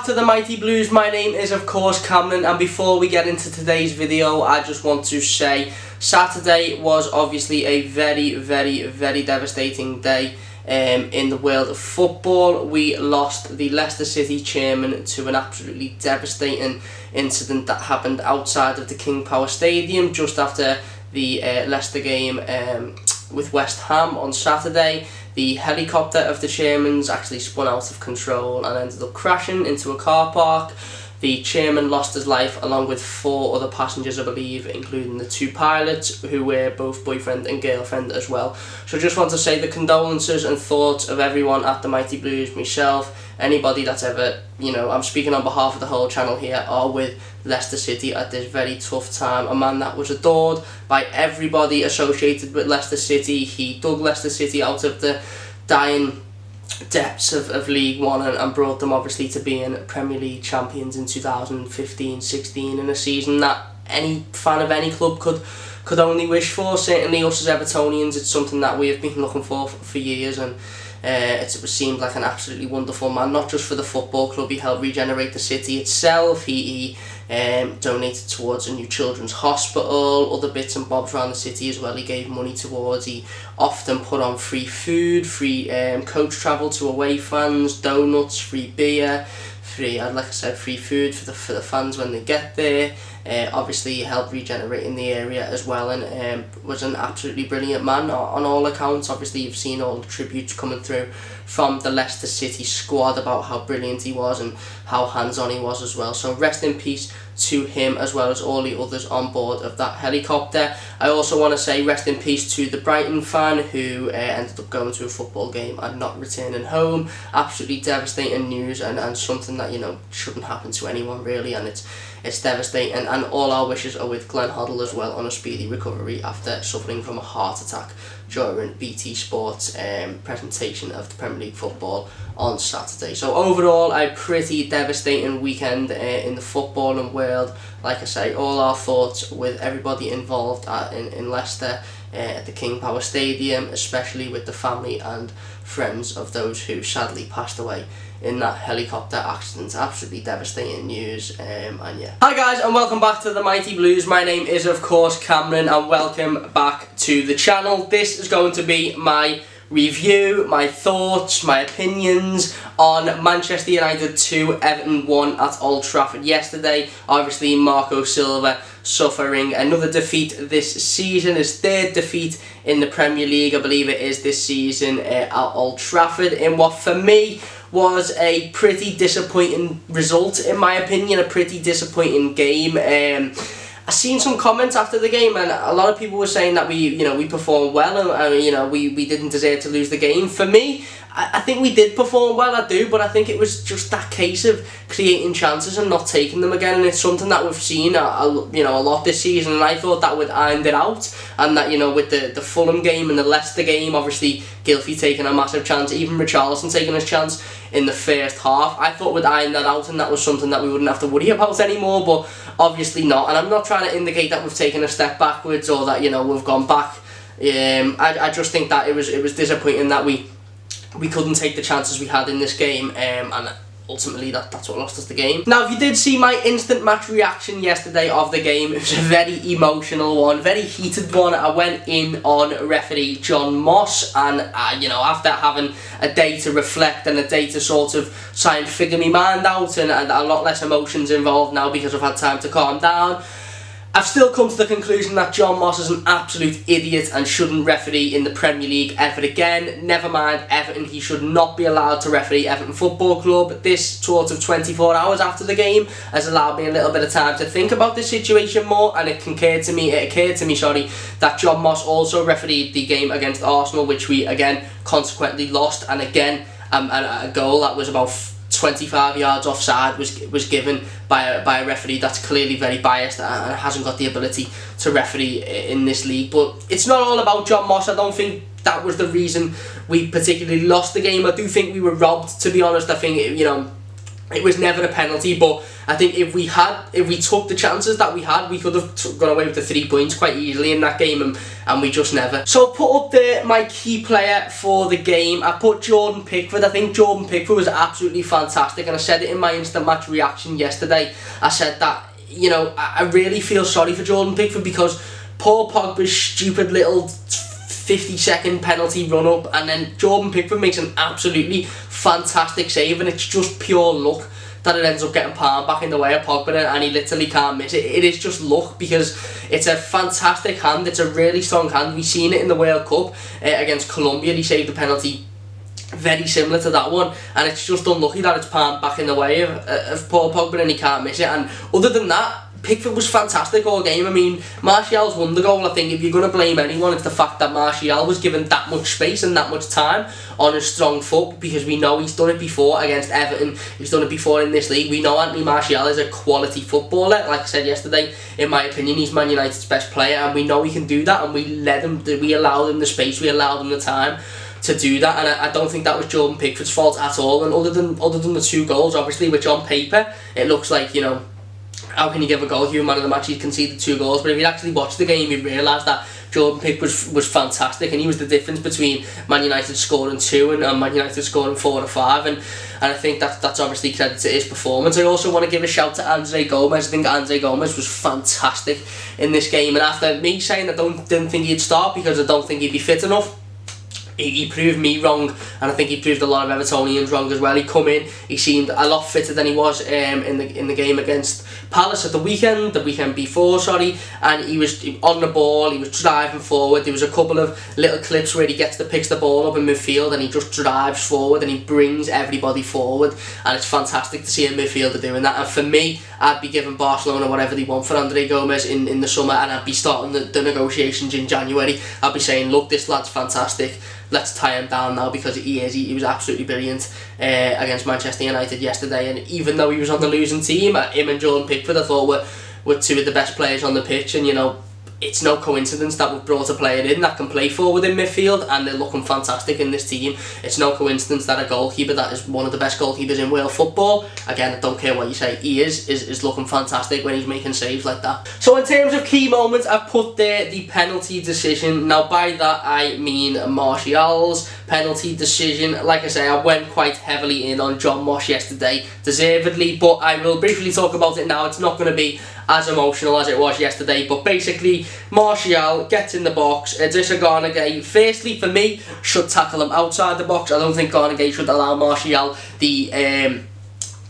back to the Mighty Blues. My name is of course Cameron, and before we get into today's video, I just want to say Saturday was obviously a very devastating day in the world of football. We lost the Leicester City chairman to an absolutely devastating incident that happened outside of the King Power Stadium just after the Leicester game with West Ham on Saturday. The helicopter of the chairman's actually spun out of control and ended up crashing into a car park. The chairman lost his life along with 4 other passengers, I believe, including the 2 pilots, who were both boyfriend and girlfriend as well. So I just want to say the condolences and thoughts of everyone at the Mighty Blues, myself, anybody that's ever, I'm speaking on behalf of the whole channel here, are with Leicester City at this very tough time. A man that was adored by everybody associated with Leicester City. He dug Leicester City out of the dying depths of League One and brought them obviously to being Premier League champions in 2015-16 in a season that any fan of any club could only wish for. Certainly us as Evertonians, it's something that we have been looking for years, and it seemed like an absolutely wonderful man, not just for the football club. He helped regenerate the city itself. He donated towards a new children's hospital, other bits and bobs around the city as well he gave money towards. He often put on free food, free coach travel to away fans, donuts, free beer, free food for the fans when they get there. Obviously he helped regenerate in the area as well, and was an absolutely brilliant man on all accounts. Obviously you've seen all the tributes coming through from the Leicester City squad about how brilliant he was and how hands-on he was as well. So rest in peace to him, as well as all the others on board of that helicopter. I also want to say rest in peace to the Brighton fan who ended up going to a football game and not returning home. Absolutely devastating news, and something that shouldn't happen to anyone really, and it's devastating, and all our wishes are with Glenn Hoddle as well on a speedy recovery after suffering from a heart attack during BT Sports presentation of the Premier League football on Saturday. So overall, a pretty devastating weekend in the footballing world. Like I say, all our thoughts with everybody involved in Leicester at the King Power Stadium, especially with the family and friends of those who sadly passed away in that helicopter accident. Absolutely devastating news, and yeah. Hi guys, and welcome back to the Mighty Blues. My name is of course Cameron, and welcome back to the channel. This is going to be my review, my thoughts, my opinions on Manchester United 2, Everton 1 at Old Trafford yesterday. Obviously Marco Silva suffering another defeat this season, his 3rd defeat in the Premier League, I believe it is, this season at Old Trafford, in what for me was a pretty disappointing result, in my opinion, a pretty disappointing game. I seen some comments after the game, and a lot of people were saying that we performed well, and we didn't deserve to lose the game. For me, I think we did perform well, I do, but I think it was just that case of creating chances and not taking them again, and it's something that we've seen a lot this season, and I thought that would ironed it out, and that with the Fulham game and the Leicester game, obviously Gylfi taking a massive chance, even Richarlison taking his chance in the first half, I thought would iron that out, and that was something that we wouldn't have to worry about anymore, but obviously not. And I'm not trying to indicate that we've taken a step backwards or that we've gone back. I just think that it was disappointing that we couldn't take the chances we had in this game, and ultimately that's what lost us the game. Now, if you did see my instant match reaction yesterday of the game, it was a very emotional one, very heated one. I went in on referee John Moss, and after having a day to reflect and a day to sort of try and figure my mind out, and a lot less emotions involved now because I've had time to calm down, I've still come to the conclusion that John Moss is an absolute idiot and shouldn't referee in the Premier League ever again. Never mind Everton, he should not be allowed to referee Everton Football Club. This sort of 24 hours after the game has allowed me a little bit of time to think about this situation more, and it occurred to me, that John Moss also refereed the game against Arsenal, which we again consequently lost, and again a goal that was about 25 yards offside was given by a referee that's clearly very biased and hasn't got the ability to referee in this league. But it's not all about John Moss. I don't think that was the reason we particularly lost the game. I do think we were robbed, to be honest. I think it was never a penalty, but I think if we took the chances that we had, we could have gone away with the 3 points quite easily in that game, and we just never. So I put up there my key player for the game. I put Jordan Pickford. I think Jordan Pickford was absolutely fantastic, and I said it in my instant match reaction yesterday. I said that, you know, I really feel sorry for Jordan Pickford because Paul Pogba's stupid little 50-second penalty run up, and then Jordan Pickford makes an absolutely fantastic save, and it's just pure luck that it ends up getting palmed back in the way of Pogba, and he literally can't miss it. It is just luck because it's a fantastic hand. It's a really strong hand. We've seen it in the World Cup against Colombia. He saved a penalty very similar to that one, and it's just unlucky that it's palmed back in the way of Paul Pogba and he can't miss it. And other than that, Pickford was fantastic all game. I mean, Martial's won the goal. I think if you're going to blame anyone, it's the fact that Martial was given that much space and that much time on his strong foot, because we know he's done it before against Everton. He's done it before in this league. We know Anthony Martial is a quality footballer. Like I said yesterday, in my opinion, he's Man United's best player, and we know he can do that, and we allowed him the space, we allowed him the time to do that, and I don't think that was Jordan Pickford's fault at all. And other than the 2 goals, obviously, which on paper it looks like, you know, how can you give a goalkeeper man of the match? He conceded 2 goals, but if you actually watch the game, you realise that Jordan Pickford was fantastic, and he was the difference between Man United scoring 2 and Man United scoring 4 or 5, and I think that's obviously credit to his performance. I also want to give a shout to Andre Gomez. I think Andre Gomez was fantastic in this game, and after me saying I didn't think he'd start because I don't think he'd be fit enough, he proved me wrong, and I think he proved a lot of Evertonians wrong as well. He come in, he seemed a lot fitter than he was in the game against Palace at the weekend before, sorry, and he was on the ball, he was driving forward. There was a couple of little clips where he picks the ball up in midfield and he just drives forward and he brings everybody forward, and it's fantastic to see a midfielder doing that. And for me, I'd be giving Barcelona whatever they want for Andre Gomez in the summer, and I'd be starting the negotiations in January. I'd be saying, look, this lad's fantastic, let's tie him down now, because he was absolutely brilliant against Manchester United yesterday. And even though he was on the losing team, him and Jordan Pickford I thought were 2 of the best players on the pitch, and you know, it's no coincidence that we've brought a player in that can play forward in midfield, and they're looking fantastic in this team. It's no coincidence that a goalkeeper that is one of the best goalkeepers in world football, again, I don't care what you say, he is looking fantastic when he's making saves like that. So in terms of key moments, I've put there the penalty decision. Now by that I mean Martial's penalty decision. Like I say, I went quite heavily in on John Moss yesterday, deservedly, but I will briefly talk about it now. It's not going to be as emotional as it was yesterday, but basically Martial gets in the box. Idrissa Gana Gueye, firstly for me, should tackle him outside the box. I don't think Gana Gueye should allow Martial the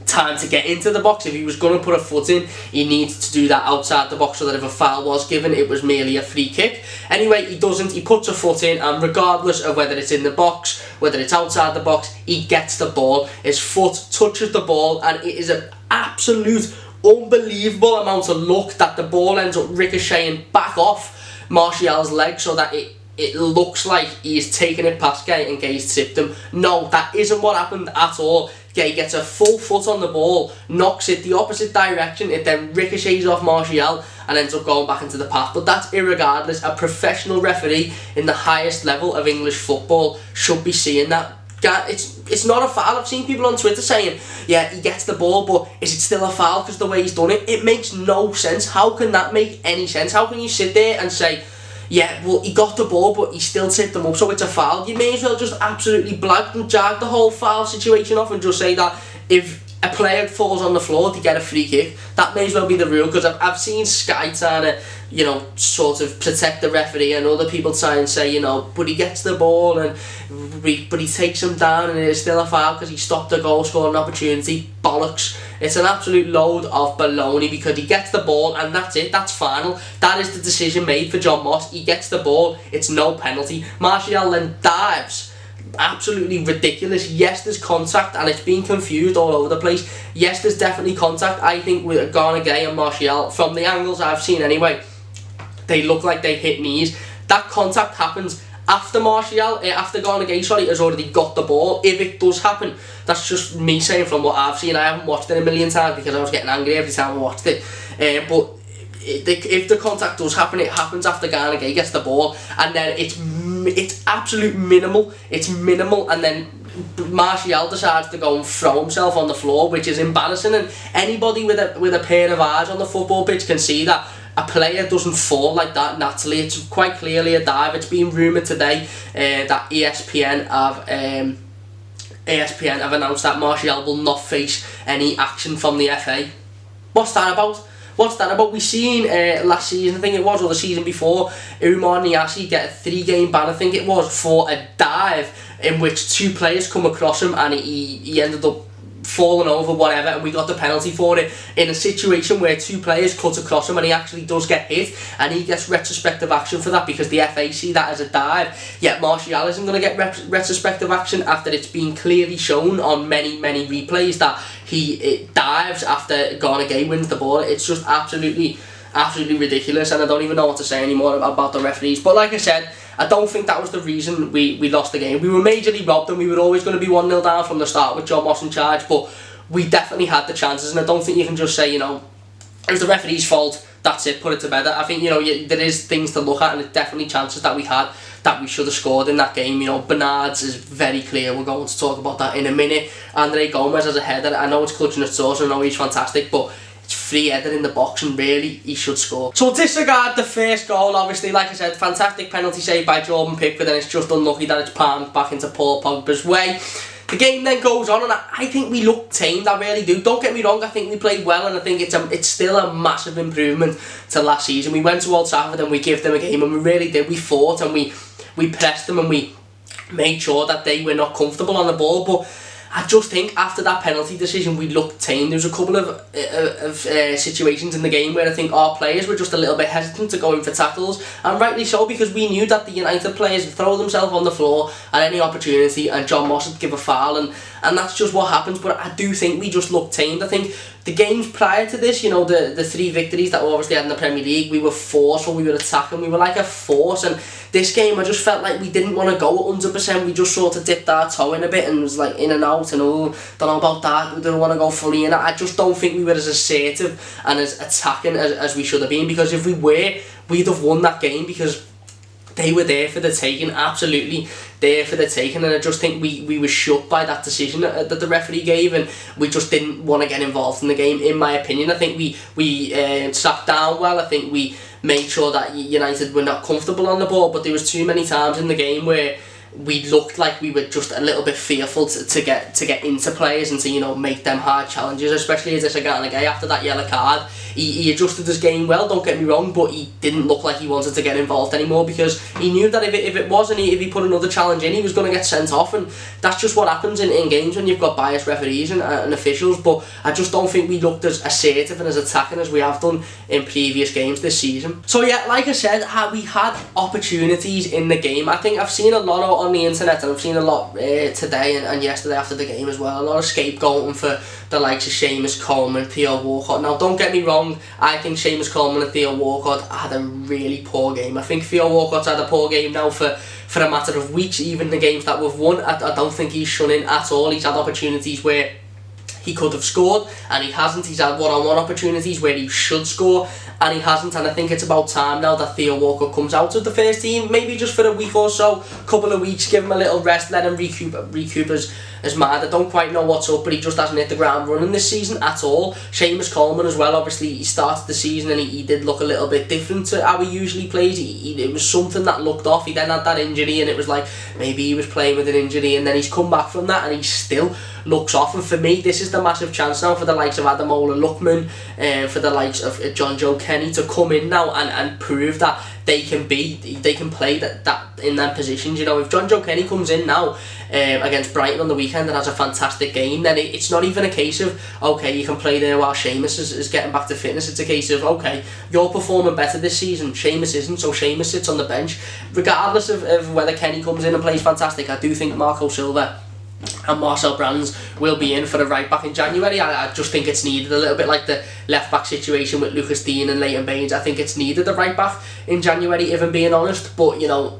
time to get into the box. If he was going to put a foot in, he needs to do that outside the box, so that if a foul was given, it was merely a free kick. Anyway, he doesn't. He puts a foot in, and regardless of whether it's in the box, whether it's outside the box, he gets the ball. His foot touches the ball, and it is an absolute unbelievable amount of luck that the ball ends up ricocheting back off Martial's leg, so that it looks like he's taken it past Gueye and Gueye's tipped him. No, that isn't what happened at all. Gueye gets a full foot on the ball, knocks it the opposite direction, it then ricochets off Martial and ends up going back into the path. But that's irregardless. A professional referee in the highest level of English football should be seeing that. It's not a foul. I've seen people on Twitter saying, yeah, he gets the ball, but is it still a foul because the way he's done it? It makes no sense. How can that make any sense? How can you sit there and say, yeah, well, he got the ball, but he still tipped them up, so it's a foul? You may as well just absolutely blag and jag the whole foul situation off and just say that if a player falls on the floor to get a free kick, that may as well be the rule. Because I've seen Sky trying to, you know, sort of protect the referee, and other people try and say, you know, but he gets the ball but he takes him down and it is still a foul because he stopped a goal scoring opportunity. Bollocks. It's an absolute load of baloney, because he gets the ball and that's it. That's final. That is the decision made for John Moss. He gets the ball. It's no penalty. Martial then dives. Absolutely ridiculous. Yes, there's contact, and it's been confused all over the place. Yes, there's definitely contact. I think with Gana Gueye and Martial, from the angles I've seen anyway, they look like they hit knees. That contact happens after after Gana Gueye, sorry, has already got the ball. If it does happen, that's just me saying from what I've seen. I haven't watched it a million times because I was getting angry every time I watched it. But if the contact does happen, it happens after Gana Gueye gets the ball, and then it's absolute minimal. It's minimal, and then Martial decides to go and throw himself on the floor, which is embarrassing, and anybody with a pair of eyes on the football pitch can see that a player doesn't fall like that naturally. It's quite clearly a dive. It's been rumoured today that ESPN have announced that Martial will not face any action from the FA. What's that about? What's that about? We seen last season, I think it was, or the season before, Umar Niasse get a 3-game ban, I think it was, for a dive in which 2 players come across him and he ended up falling over, whatever, and we got the penalty for it in a situation where 2 players cut across him and he actually does get hit, and he gets retrospective action for that because the FA see that as a dive. Yet Martial isn't going to get retrospective action after it's been clearly shown on many replays that he dives after Gana Gueye wins the ball. It's just absolutely ridiculous, and I don't even know what to say anymore about the referees. But like I said, I don't think that was the reason we lost the game. We were majorly robbed, and we were always going to be 1-0 down from the start with John Moss in charge, but we definitely had the chances, and I don't think you can just say, you know, it was the referee's fault, that's it, put it to bed. I think, you know, there is things to look at, and it's definitely chances that we had that we should have scored in that game. You know, Bernard's is very clear, we're going to talk about that in a minute. Andre Gomez as a header, I know it's clutching its sauce, I know he's fantastic, but it's free header in the box and really he should score. So disregard the first goal, obviously, like I said, fantastic penalty save by Jordan Pickford, and it's just unlucky that it's palmed back into Paul Pogba's way. The game then goes on, and I think we looked tamed, I really do. Don't get me wrong, I think we played well, and I think it's still a massive improvement to last season. We went to Old Trafford and we gave them a game, and we really did. We fought and we pressed them and we made sure that they were not comfortable on the ball, but I just think after that penalty decision we looked tame. There was a couple of situations in the game where I think our players were just a little bit hesitant to go in for tackles, and rightly so, because we knew that the United players would throw themselves on the floor at any opportunity and John Moss would give a foul, and that's just what happens. But I do think we just looked tamed. I think the games prior to this, you know, the 3 victories that we obviously had in the Premier League, we were forceful, we were attacking, we were like a force, and this game I just felt like we didn't want to go at 100%, we just sort of dipped our toe in a bit and was like in and out, and oh, don't know about that, we didn't want to go fully in. I just don't think we were as assertive and as attacking as we should have been, because if we were, we'd have won that game, because they were there for the taking, absolutely there for the taking, and I just think we were shook by that decision that the referee gave, and we just didn't want to get involved in the game, in my opinion. I think we sat down well. I think we made sure that United were not comfortable on the ball, but there was too many times in the game where we looked like we were just a little bit fearful to get into players and to, you know, make them hard challenges, especially as Gana Gueye after that yellow card. He adjusted his game well, don't get me wrong, but he didn't look like he wanted to get involved anymore, because he knew that if it wasn't, if he put another challenge in, he was going to get sent off, and that's just what happens in games when you've got biased referees and officials. But I just don't think we looked as assertive and as attacking as we have done in previous games this season. So yeah, like I said, we had opportunities in the game. I think I've seen a lot on the internet, and I've seen a lot today and yesterday after the game as well, a lot of scapegoating for the likes of Seamus Coleman and Theo Walcott. Now don't get me wrong, I think Seamus Coleman and Theo Walcott had a really poor game. I think Theo Walcott's had a poor game now for a matter of weeks. Even the games that we've won, I don't think he's shunning at all. He's had opportunities where he could have scored and he hasn't. He's had one-on-one opportunities where he should score and he hasn't, and I think it's about time now that Theo Walcott comes out of the first team, maybe just for a week or so, couple of weeks, give him a little rest, let him recoup his mind. I don't quite know what's up, but he just hasn't hit the ground running this season at all. Seamus Coleman as well, obviously he started the season and he did look a little bit different to how he usually plays. It was something that looked off. He then had that injury and it was like maybe he was playing with an injury, and then he's come back from that and he still looks off. And for me, this is the massive chance now for the likes of Ademola Lookman and for the likes of John Joe Kenny to come in now and prove that they can play that in their positions. You know, if John Joe Kenny comes in now against Brighton on the weekend and has a fantastic game, then it's not even a case of okay, you can play there while Seamus is getting back to fitness. It's a case of okay, you're performing better this season, Seamus isn't, so Seamus sits on the bench. Regardless of whether Kenny comes in and plays fantastic, I do think Marco Silva and Marcel Brands will be in for the right back in January. I just think it's needed, a little bit like the left back situation with Lucas Dean and Leighton Baines. I think it's needed the right back in January, if I'm being honest. But you know,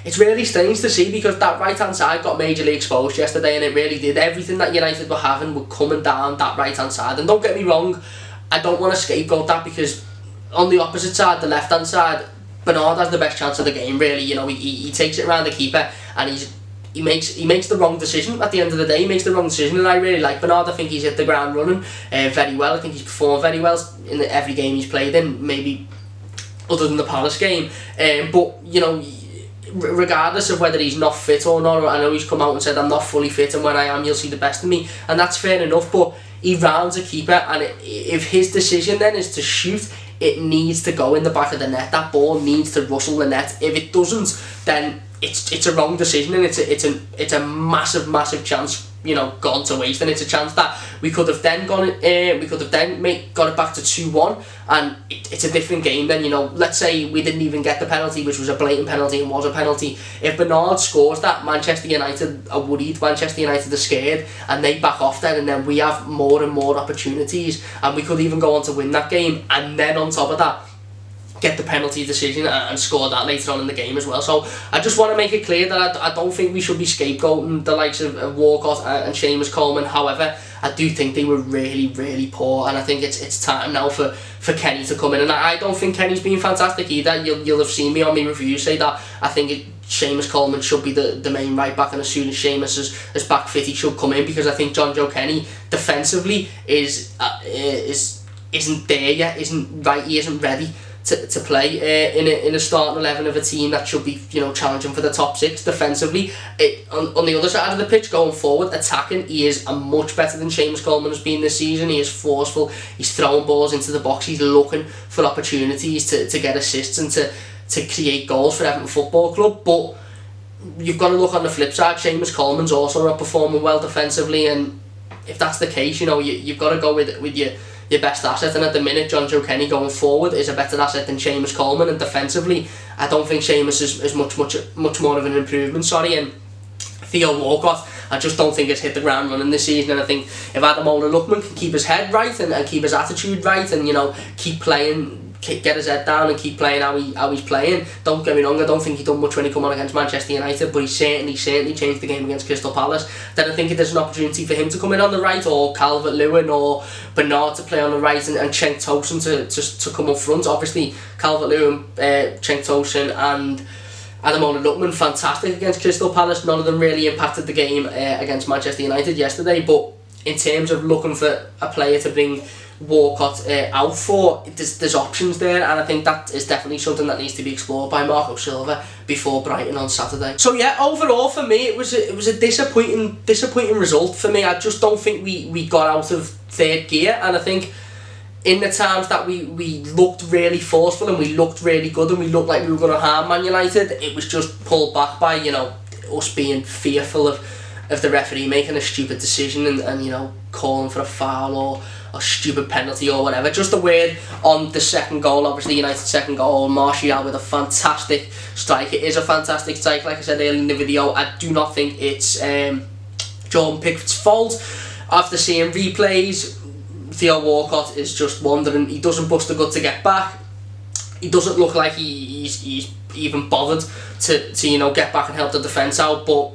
it's really strange to see, because that right hand side got majorly exposed yesterday, and it really did. Everything that United were having were coming down that right hand side. And don't get me wrong, I don't want to scapegoat that, because on the opposite side, the left hand side, Bernard has the best chance of the game really. You know, he takes it around the keeper and he's he makes the wrong decision at the end of the day. He makes the wrong decision, and I really like Bernard. I think he's hit the ground running very well. I think he's performed very well in every game he's played in, maybe other than the Palace game. But you know, regardless of whether he's not fit or not, I know he's come out and said I'm not fully fit, and when I am, you'll see the best of me, and that's fair enough. But he rounds a keeper, and if his decision then is to shoot, it needs to go in the back of the net. That ball needs to rustle the net. If it doesn't, then it's a wrong decision, and it's a massive chance, you know, gone to waste. And it's a chance that we could have then got it back to 2-1, and it's a different game then. You know, let's say we didn't even get the penalty, which was a blatant penalty and was a penalty. If Bernard scores that, Manchester United are worried, Manchester United are scared, and they back off then, and then we have more and more opportunities, and we could even go on to win that game, and then on top of that, get the penalty decision and score that later on in the game as well. So I just want to make it clear that I don't think we should be scapegoating the likes of Walcott and Seamus Coleman. However, I do think they were really poor, and I think it's time now for Kenny to come in. And I don't think Kenny's been fantastic either. You'll have seen me on my review say that I think Seamus Coleman should be the main right back, and as soon as Seamus is back fit, he should come in, because I think John Joe Kenny defensively isn't there yet, he isn't ready to play in a starting 11 of a team that should be, you know, challenging for the top 6 defensively. On the other side of the pitch, going forward, attacking, he is much better than Seamus Coleman has been this season. He is forceful, he's throwing balls into the box, he's looking for opportunities to get assists and to create goals for Everton Football Club. But you've got to look on the flip side. Seamus Coleman's also not performing well defensively, and if that's the case, you know, you've got to go with your best asset, and at the minute John Joe Kenny going forward is a better asset than Seamus Coleman, and defensively I don't think Seamus is much more of an improvement, and Theo Walcott, I just don't think has hit the ground running this season. And I think if Adam Lookman can keep his head right and keep his attitude right, and, you know, keep playing, get his head down and keep playing how he's playing. Don't get me wrong, I don't think he done much when he come on against Manchester United, but he certainly changed the game against Crystal Palace. Then I think there's an opportunity for him to come in on the right, or Calvert-Lewin or Bernard to play on the right, and Cenk Tosun to come up front. Obviously Calvert-Lewin, Cenk Tosun and Adam Lookman fantastic against Crystal Palace. None of them really impacted the game against Manchester United yesterday, but in terms of looking for a player to bring Walcott out for, there's options there, and I think that is definitely something that needs to be explored by Marco Silva before Brighton on Saturday. So yeah, overall for me it was a disappointing result for me. I just don't think we got out of third gear, and I think in the times that we looked really forceful and we looked really good and we looked like we were going to harm Man United, it was just pulled back by, you know, us being fearful of the referee making a stupid decision and you know, calling for a foul or a stupid penalty or whatever. Just a word on the second goal, obviously United's second goal, Martial with a fantastic strike. It is a fantastic strike, like I said earlier in the video. I do not think it's Jordan Pickford's fault. After seeing replays, Theo Walcott is just wondering, he doesn't bust a gut to get back. He doesn't look like he's even bothered to you know, get back and help the defence out, but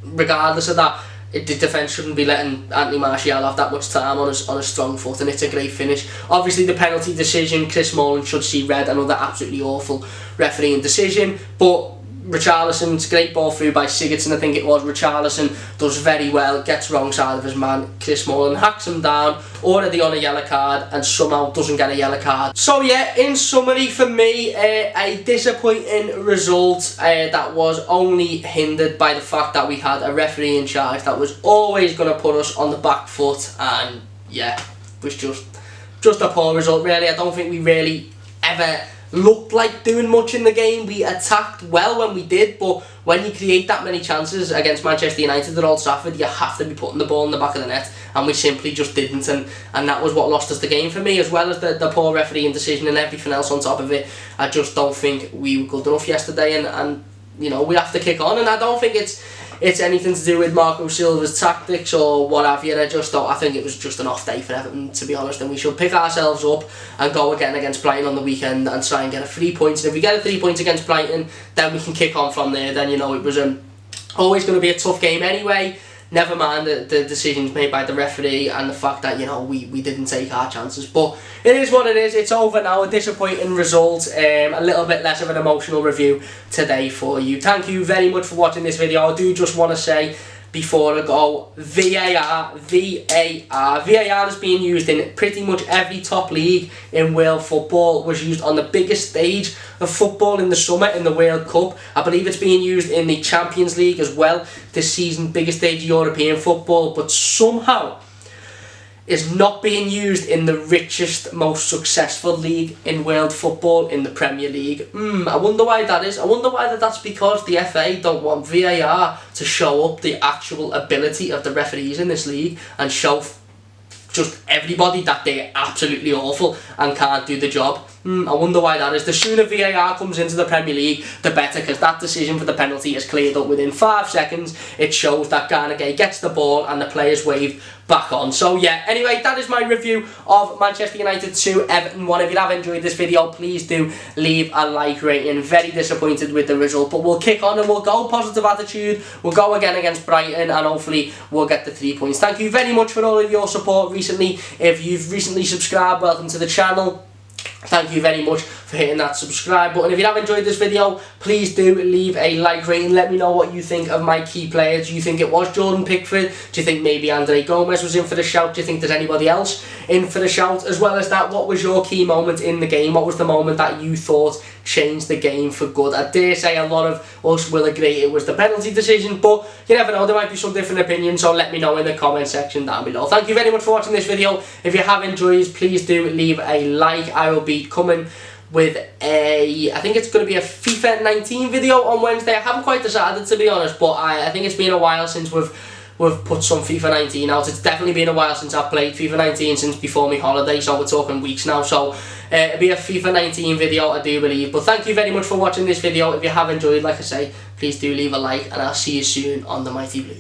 regardless of that, the defence shouldn't be letting Anthony Martial have that much time on a strong foot, and it's a great finish. Obviously the penalty decision, Chris Smalling should see red, another absolutely awful refereeing decision, but Richarlison's great ball through by Sigurdsson, I think it was. Richarlison does very well, gets wrong side of his man, Chris Smalling hacks him down, already on a yellow card, and somehow doesn't get a yellow card. So yeah, in summary for me, a disappointing result that was only hindered by the fact that we had a referee in charge that was always going to put us on the back foot, and yeah, it was just a poor result really. I don't think we really ever looked like doing much in the game. We attacked well when we did, but when you create that many chances against Manchester United at Old Trafford, you have to be putting the ball in the back of the net, and we simply just didn't, and that was what lost us the game for me, as well as the poor refereeing decision and everything else on top of it. I just don't think we were good enough yesterday, and you know, we have to kick on, and I don't think it's anything to do with Marco Silva's tactics or what have you. I think it was just an off day for Everton, to be honest, and we should pick ourselves up and go again against Brighton on the weekend and try and get a 3 points. And if we get a 3 points against Brighton, then we can kick on from there. Then, you know, it was always going to be a tough game anyway. Never mind the decisions made by the referee and the fact that, you know, we didn't take our chances. But it is what it is. It's over now. A disappointing result. A little bit less of an emotional review today for you. Thank you very much for watching this video. I do just want to say, before I go, VAR is being used in pretty much every top league in world football. Was used on the biggest stage of football in the summer in the World Cup. I believe it's being used in the Champions League as well this season, biggest stage of European football, but somehow is not being used in the richest, most successful league in world football, in the Premier League. I wonder why that is. I wonder why that's because the FA don't want VAR to show up the actual ability of the referees in this league and show just everybody that they're absolutely awful and can't do the job. I wonder why that is. The sooner VAR comes into the Premier League, the better, because that decision for the penalty is cleared up within 5 seconds. It shows that Garnagay gets the ball and the player's waved back on. So yeah, anyway, that is my review of Manchester United 2, Everton 1. If you have enjoyed this video, please do leave a like rating. Very disappointed with the result, but we'll kick on and we'll go positive attitude. We'll go again against Brighton and hopefully we'll get the 3 points. Thank you very much for all of your support recently. If you've recently subscribed, welcome to the channel. Thank you very much for hitting that subscribe button. If you have enjoyed this video, please do leave a like rating. Let me know what you think of my key players. Do you think it was Jordan Pickford? Do you think maybe Andre Gomez was in for the shout? Do you think there's anybody else in for the shout? As well as that, what was your key moment in the game? What was the moment that you thought changed the game for good? I dare say a lot of us will agree it was the penalty decision, but you never know, there might be some different opinions, so let me know in the comment section down below. Thank you very much for watching this video. If you have enjoyed, please do leave a like. I will be coming with I think it's going to be a FIFA 19 video on Wednesday. I haven't quite decided, to be honest, but I think it's been a while since we've put some FIFA 19 out. It's definitely been a while since I've played FIFA 19, since before my holiday, so we're talking weeks now. So it'll be a FIFA 19 video, I do believe. But thank you very much for watching this video. If you have enjoyed, like I say, please do leave a like, and I'll see you soon on the Mighty Blue.